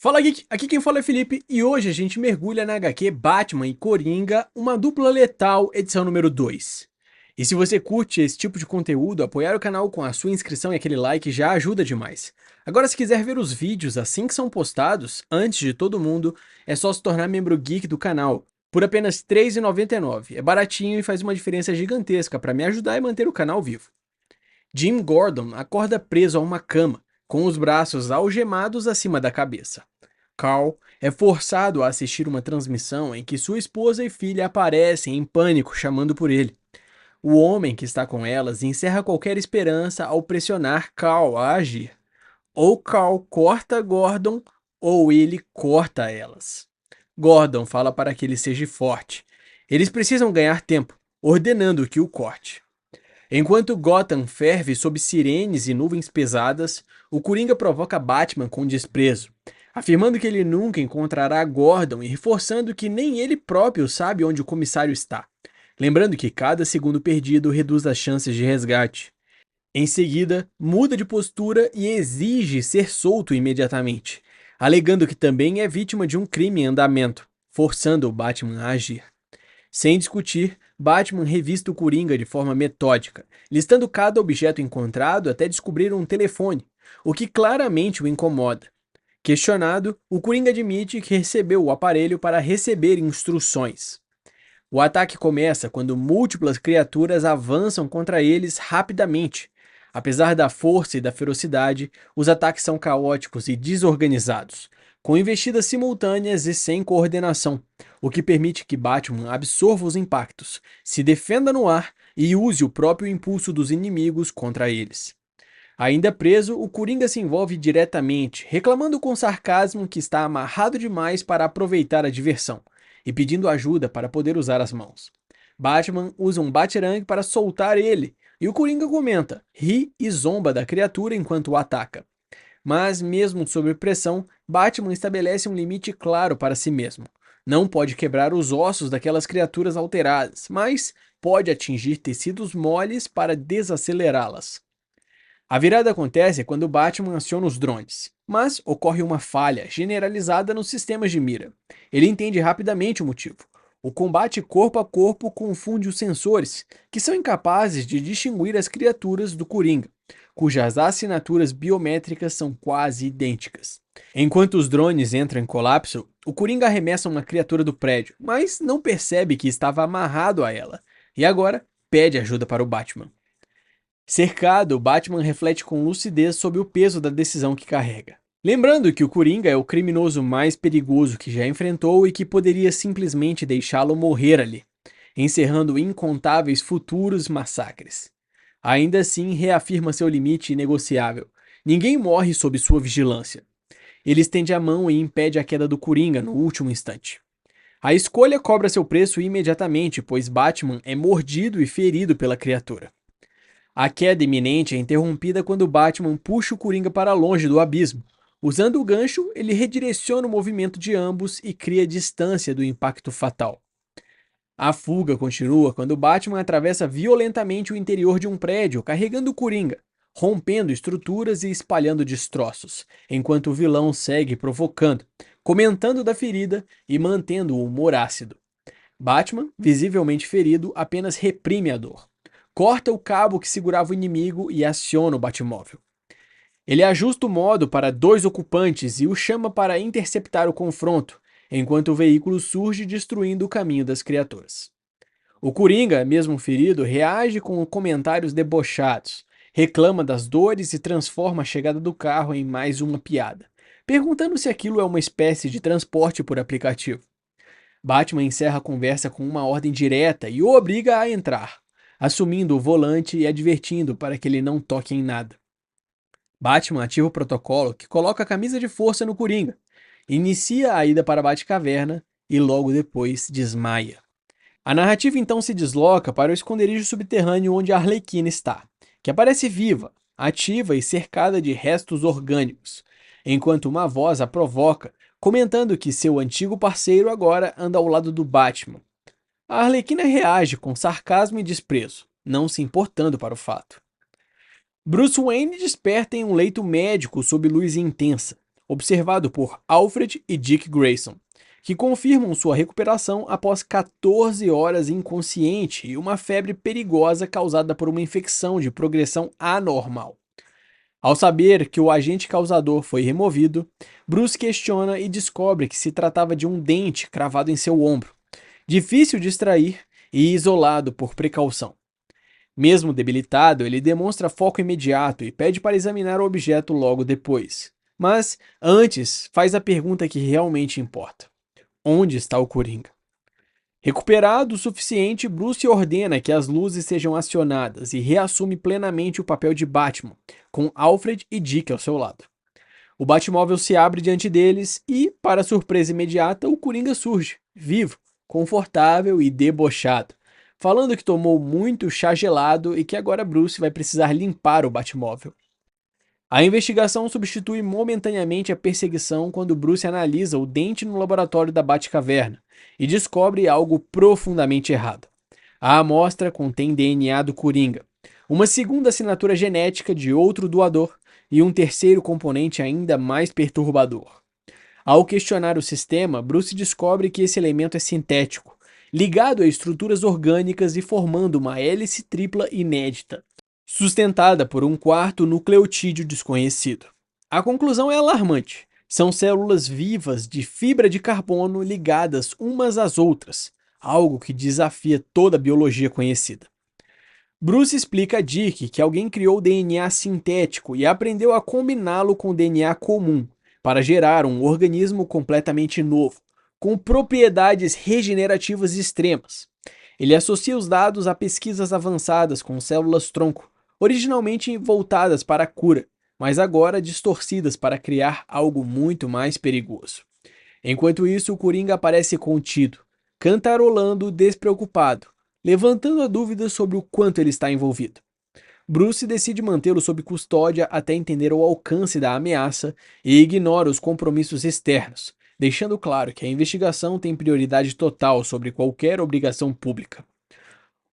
Fala Geek, aqui quem fala é Felipe e hoje a gente mergulha na HQ Batman e Coringa, uma dupla letal, edição número 2. E se você curte esse tipo de conteúdo, apoiar o canal com a sua inscrição e aquele like já ajuda demais. Agora se quiser ver os vídeos assim que são postados, antes de todo mundo, é só se tornar membro Geek do canal, por apenas R$ 3,99. É baratinho e faz uma diferença gigantesca para me ajudar e manter o canal vivo. Jim Gordon acorda preso a uma cama, com os braços algemados acima da cabeça. Carl é forçado a assistir uma transmissão em que sua esposa e filha aparecem em pânico chamando por ele. O homem que está com elas encerra qualquer esperança ao pressionar Carl a agir. Ou Carl corta Gordon, ou ele corta elas. Gordon fala para que ele seja forte. Eles precisam ganhar tempo, ordenando que o corte. Enquanto Gotham ferve sob sirenes e nuvens pesadas, o Coringa provoca Batman com desprezo, afirmando que ele nunca encontrará Gordon e reforçando que nem ele próprio sabe onde o comissário está, lembrando que cada segundo perdido reduz as chances de resgate. Em seguida, muda de postura e exige ser solto imediatamente, alegando que também é vítima de um crime em andamento, forçando o Batman a agir. Sem discutir, Batman revista o Coringa de forma metódica, listando cada objeto encontrado até descobrir um telefone, o que claramente o incomoda. Questionado, o Coringa admite que recebeu o aparelho para receber instruções. O ataque começa quando múltiplas criaturas avançam contra eles rapidamente. Apesar da força e da ferocidade, os ataques são caóticos e desorganizados, com investidas simultâneas e sem coordenação, o que permite que Batman absorva os impactos, se defenda no ar e use o próprio impulso dos inimigos contra eles. Ainda preso, o Coringa se envolve diretamente, reclamando com sarcasmo que está amarrado demais para aproveitar a diversão, e pedindo ajuda para poder usar as mãos. Batman usa um batirangue para soltar ele, e o Coringa comenta, ri e zomba da criatura enquanto o ataca. Mas, mesmo sob pressão, Batman estabelece um limite claro para si mesmo. Não pode quebrar os ossos daquelas criaturas alteradas, mas pode atingir tecidos moles para desacelerá-las. A virada acontece quando Batman aciona os drones, mas ocorre uma falha generalizada nos sistemas de mira. Ele entende rapidamente o motivo. O combate corpo a corpo confunde os sensores, que são incapazes de distinguir as criaturas do Coringa, cujas assinaturas biométricas são quase idênticas. Enquanto os drones entram em colapso, o Coringa arremessa uma criatura do prédio, mas não percebe que estava amarrado a ela, e agora pede ajuda para o Batman. Cercado, Batman reflete com lucidez sobre o peso da decisão que carrega. Lembrando que o Coringa é o criminoso mais perigoso que já enfrentou e que poderia simplesmente deixá-lo morrer ali, encerrando incontáveis futuros massacres. Ainda assim, reafirma seu limite inegociável. Ninguém morre sob sua vigilância. Ele estende a mão e impede a queda do Coringa no último instante. A escolha cobra seu preço imediatamente, pois Batman é mordido e ferido pela criatura. A queda iminente é interrompida quando Batman puxa o Coringa para longe do abismo. Usando o gancho, ele redireciona o movimento de ambos e cria distância do impacto fatal. A fuga continua quando Batman atravessa violentamente o interior de um prédio, carregando o Coringa, rompendo estruturas e espalhando destroços, enquanto o vilão segue provocando, comentando da ferida e mantendo o humor ácido. Batman, visivelmente ferido, apenas reprime a dor. Corta o cabo que segurava o inimigo e aciona o Batmóvel. Ele ajusta o modo para dois ocupantes e o chama para interceptar o confronto, enquanto o veículo surge destruindo o caminho das criaturas. O Coringa, mesmo ferido, reage com comentários debochados, reclama das dores e transforma a chegada do carro em mais uma piada, perguntando se aquilo é uma espécie de transporte por aplicativo. Batman encerra a conversa com uma ordem direta e o obriga a entrar, assumindo o volante e advertindo para que ele não toque em nada. Batman ativa o protocolo que coloca a camisa de força no Coringa, inicia a ida para a Batcaverna e logo depois desmaia. A narrativa então se desloca para o esconderijo subterrâneo onde a Arlequina está, que aparece viva, ativa e cercada de restos orgânicos, enquanto uma voz a provoca, comentando que seu antigo parceiro agora anda ao lado do Batman. A Arlequina reage com sarcasmo e desprezo, não se importando para o fato. Bruce Wayne desperta em um leito médico sob luz intensa. observado por Alfred e Dick Grayson, que confirmam sua recuperação após 14 horas inconsciente e uma febre perigosa causada por uma infecção de progressão anormal. Ao saber que o agente causador foi removido, Bruce questiona e descobre que se tratava de um dente cravado em seu ombro, difícil de extrair e isolado por precaução. Mesmo debilitado, ele demonstra foco imediato e pede para examinar o objeto logo depois. Mas, antes, faz a pergunta que realmente importa: onde está o Coringa? Recuperado o suficiente, Bruce ordena que as luzes sejam acionadas e reassume plenamente o papel de Batman, com Alfred e Dick ao seu lado. O Batmóvel se abre diante deles e, para surpresa imediata, o Coringa surge, vivo, confortável e debochado, falando que tomou muito chá gelado e que agora Bruce vai precisar limpar o Batmóvel. A investigação substitui momentaneamente a perseguição quando Bruce analisa o dente no laboratório da Batcaverna e descobre algo profundamente errado. A amostra contém DNA do Coringa, uma segunda assinatura genética de outro doador e um terceiro componente ainda mais perturbador. Ao questionar o sistema, Bruce descobre que esse elemento é sintético, ligado a estruturas orgânicas e formando uma hélice tripla inédita, sustentada por um quarto nucleotídeo desconhecido. A conclusão é alarmante. São células vivas de fibra de carbono ligadas umas às outras, algo que desafia toda a biologia conhecida. Bruce explica a Dick que alguém criou DNA sintético e aprendeu a combiná-lo com DNA comum para gerar um organismo completamente novo, com propriedades regenerativas extremas. Ele associa os dados a pesquisas avançadas com células-tronco, originalmente voltadas para a cura, mas agora distorcidas para criar algo muito mais perigoso. Enquanto isso, o Coringa aparece contido, cantarolando despreocupado, levantando a dúvida sobre o quanto ele está envolvido. Bruce decide mantê-lo sob custódia até entender o alcance da ameaça e ignora os compromissos externos, deixando claro que a investigação tem prioridade total sobre qualquer obrigação pública.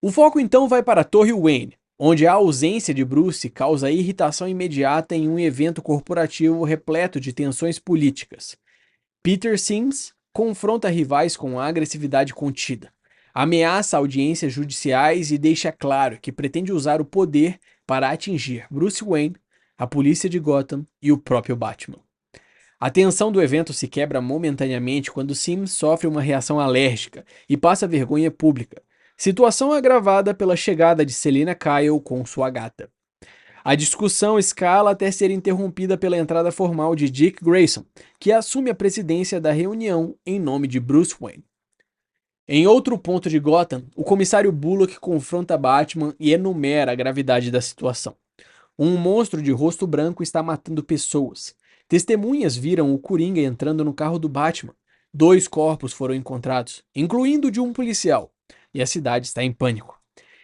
O foco então vai para a Torre Wayne, onde a ausência de Bruce causa irritação imediata em um evento corporativo repleto de tensões políticas. Peter Sims confronta rivais com agressividade contida, ameaça audiências judiciais e deixa claro que pretende usar o poder para atingir Bruce Wayne, a polícia de Gotham e o próprio Batman. A tensão do evento se quebra momentaneamente quando Sims sofre uma reação alérgica e passa vergonha pública, situação agravada pela chegada de Selina Kyle com sua gata. A discussão escala até ser interrompida pela entrada formal de Dick Grayson, que assume a presidência da reunião em nome de Bruce Wayne. Em outro ponto de Gotham, o comissário Bullock confronta Batman e enumera a gravidade da situação. Um monstro de rosto branco está matando pessoas. Testemunhas viram o Coringa entrando no carro do Batman. 2 corpos foram encontrados, incluindo o de um policial, e a cidade está em pânico.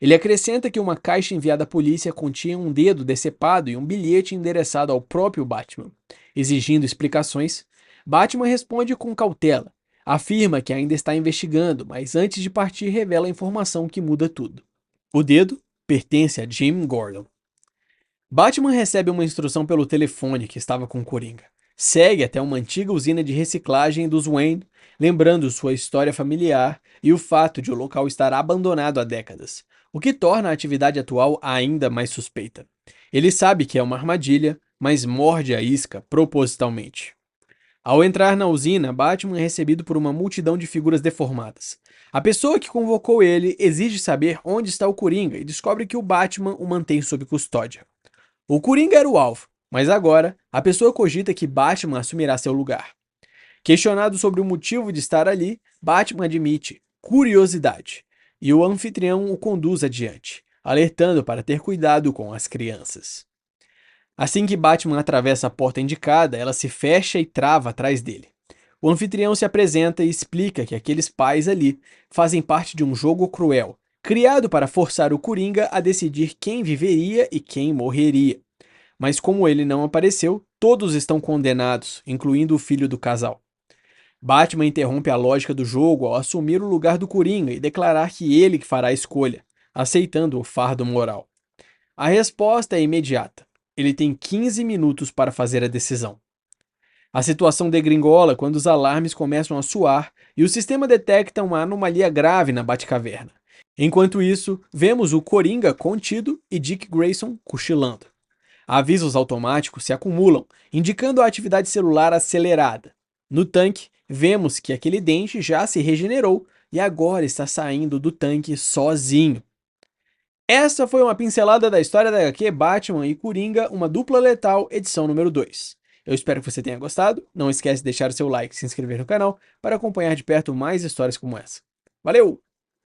Ele acrescenta que uma caixa enviada à polícia continha um dedo decepado e um bilhete endereçado ao próprio Batman. Exigindo explicações, Batman responde com cautela. Afirma que ainda está investigando, mas antes de partir revela a informação que muda tudo. O dedo pertence a Jim Gordon. Batman recebe uma instrução pelo telefone que estava com Coringa. Segue até uma antiga usina de reciclagem dos Wayne, lembrando sua história familiar e o fato de o local estar abandonado há décadas, o que torna a atividade atual ainda mais suspeita. Ele sabe que é uma armadilha, mas morde a isca propositalmente. Ao entrar na usina, Batman é recebido por uma multidão de figuras deformadas. A pessoa que convocou ele exige saber onde está o Coringa e descobre que o Batman o mantém sob custódia. O Coringa era o alvo, mas agora a pessoa cogita que Batman assumirá seu lugar. Questionado sobre o motivo de estar ali, Batman admite curiosidade, e o anfitrião o conduz adiante, alertando para ter cuidado com as crianças. Assim que Batman atravessa a porta indicada, ela se fecha e trava atrás dele. O anfitrião se apresenta e explica que aqueles pais ali fazem parte de um jogo cruel, criado para forçar o Coringa a decidir quem viveria e quem morreria. Mas como ele não apareceu, todos estão condenados, incluindo o filho do casal. Batman interrompe a lógica do jogo ao assumir o lugar do Coringa e declarar que ele que fará a escolha, aceitando o fardo moral. A resposta é imediata. Ele tem 15 minutos para fazer a decisão. A situação degringola quando os alarmes começam a soar e o sistema detecta uma anomalia grave na Batcaverna. Enquanto isso, vemos o Coringa contido e Dick Grayson cochilando. Avisos automáticos se acumulam, indicando a atividade celular acelerada. No tanque, vemos que aquele dente já se regenerou e agora está saindo do tanque sozinho. Essa foi uma pincelada da história da HQ Batman e Coringa, uma dupla letal, edição número 2. Eu espero que você tenha gostado. Não esquece de deixar o seu like e se inscrever no canal para acompanhar de perto mais histórias como essa. Valeu!